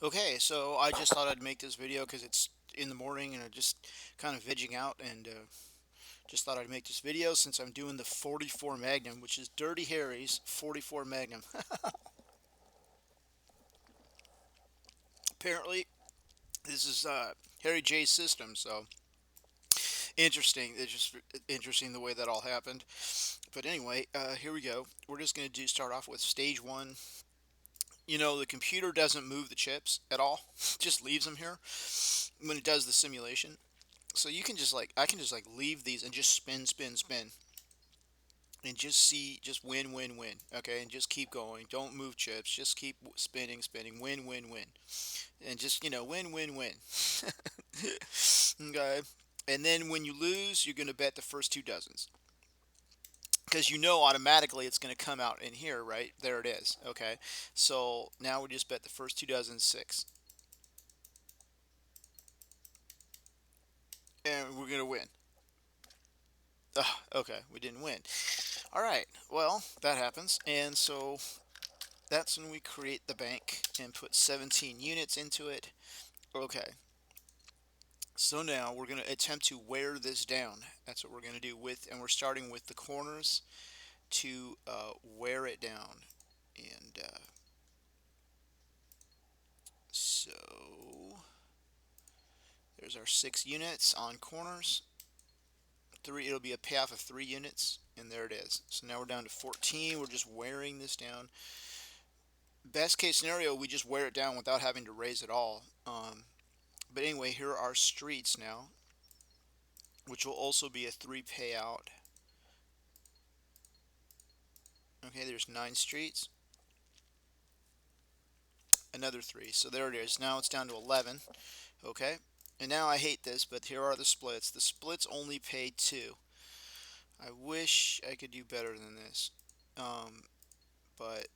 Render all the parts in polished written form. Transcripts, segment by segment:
Okay, so I just thought I'd make this video because it's in the morning and I'm just kind of vegging out and just thought I'd make this video since I'm doing the 44 Magnum, which is Dirty Harry's 44 Magnum. Apparently, this is Harry J's system, so interesting. It's just interesting the way that all happened. But anyway, here we go. We're just going to do start off with stage one. You know, the computer doesn't move the chips at all, just leaves them here when it does the simulation. So you can just like I can just like leave these and just spin, spin, spin, and just see just win, win, win. Okay, and just keep going. Don't move chips. Just keep spinning, spinning. Win, win, win, and just win, win, win. Okay, and then when you lose, you're gonna bet the first two dozens because you know automatically it's gonna come out in here, right? There it is. Okay, so now we just bet the first two dozen six, and we're gonna win. Ugh, okay, we didn't win. All right, well, that happens. And so that's when we create the bank and put 17 units into it. Okay, so now we're going to attempt to wear this down. That's what we're going to do with, and we're starting with the corners to wear it down. And so there's our 6 units on corners. Three, it'll be a payoff of 3 units, and there it is. So now we're down to 14. We're just wearing this down. Best case scenario, we just wear it down without having to raise it all. But anyway, here are streets now, which will also be a 3 payout. Okay, there's 9 streets, another 3. So there it is. Now it's down to 11. Okay, and now I hate this, but here are the splits. The splits only pay 2. I wish I could do better than this, but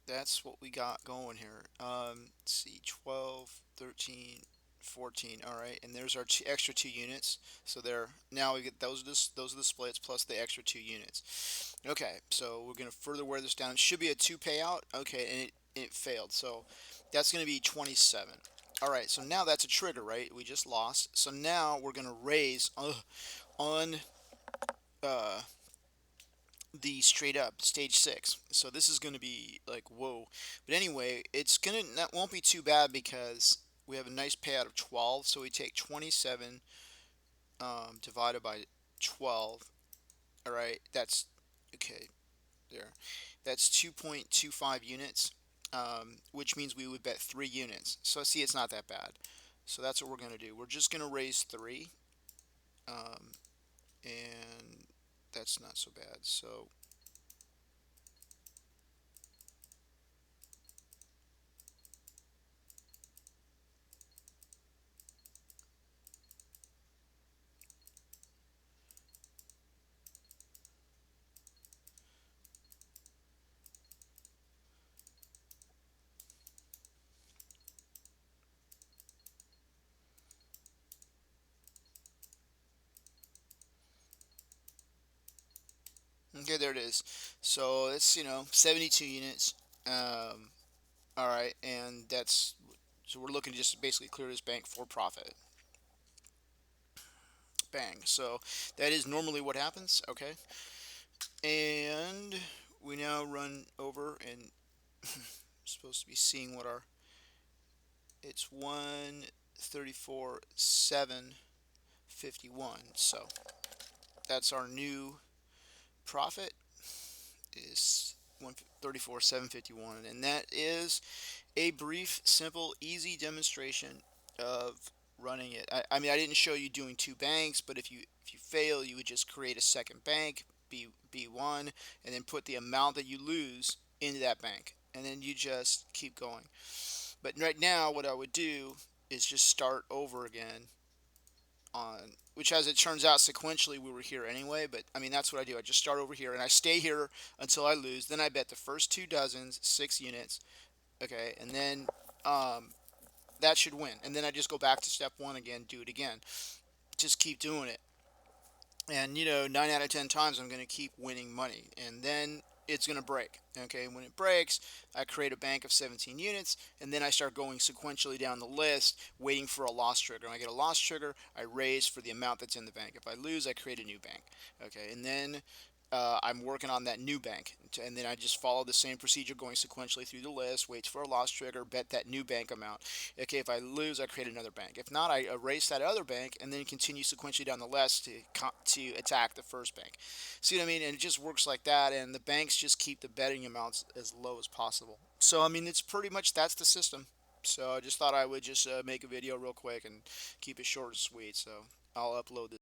that's what we got going here. Let's see, 12, 13, 14. All right, and there's our extra 2 units. So there. Now we get those are the splits plus the extra 2 units. Okay, so we're gonna further wear this down. It should be a 2 payout. Okay, and it failed. So that's gonna be 27. All right, so now that's a trigger, right? We just lost. So now we're gonna raise on uh, the straight up stage 6. So this is going to be like whoa. But anyway, it's gonna that won't be too bad because we have a nice payout of 12. So we take 27 divided by 12. All right, that's okay there. That's 2.25 units, which means we would bet 3 units. So see, it's not that bad. So that's what we're going to do. We're just going to raise 3, um, and that's not so bad. So okay, there it is. So it's 72 units. Um, all right, and that's so we're looking to just basically clear this bank for profit. Bang. So that is normally what happens. Okay, and we now run over and supposed to be seeing what our it's 134 751. So that's our new profit is 134 751, and that is a brief, simple, easy demonstration of running it. I mean, I didn't show you doing 2 banks, but if you fail, you would just create a second bank, B1, and then put the amount that you lose into that bank, and then you just keep going. But right now, what I would do is just start over again on which, as it turns out, sequentially we were here anyway. But I mean, that's what I do. I just start over here and I stay here until I lose. Then I bet the first 2 dozens, 6 units. Okay, and then um, that should win. And then I just go back to step one again, do it again. Just keep doing it. And 9 out of 10 times I'm going to keep winning money. And then it's going to break. Okay, when it breaks, I create a bank of 17 units, and then I start going sequentially down the list, waiting for a loss trigger. When I get a loss trigger, I raise for the amount that's in the bank. If I lose, I create a new bank. Okay, and then I'm working on that new bank, and then I just follow the same procedure, going sequentially through the list, wait for a loss trigger, bet that new bank amount. Okay, if I lose, I create another bank. If not, I erase that other bank and then continue sequentially down the list to attack the first bank. See what I mean? And it just works like that, and the banks just keep the betting amounts as low as possible. So I mean, it's pretty much that's the system. So I just thought I would just make a video real quick and keep it short and sweet. So I'll upload this.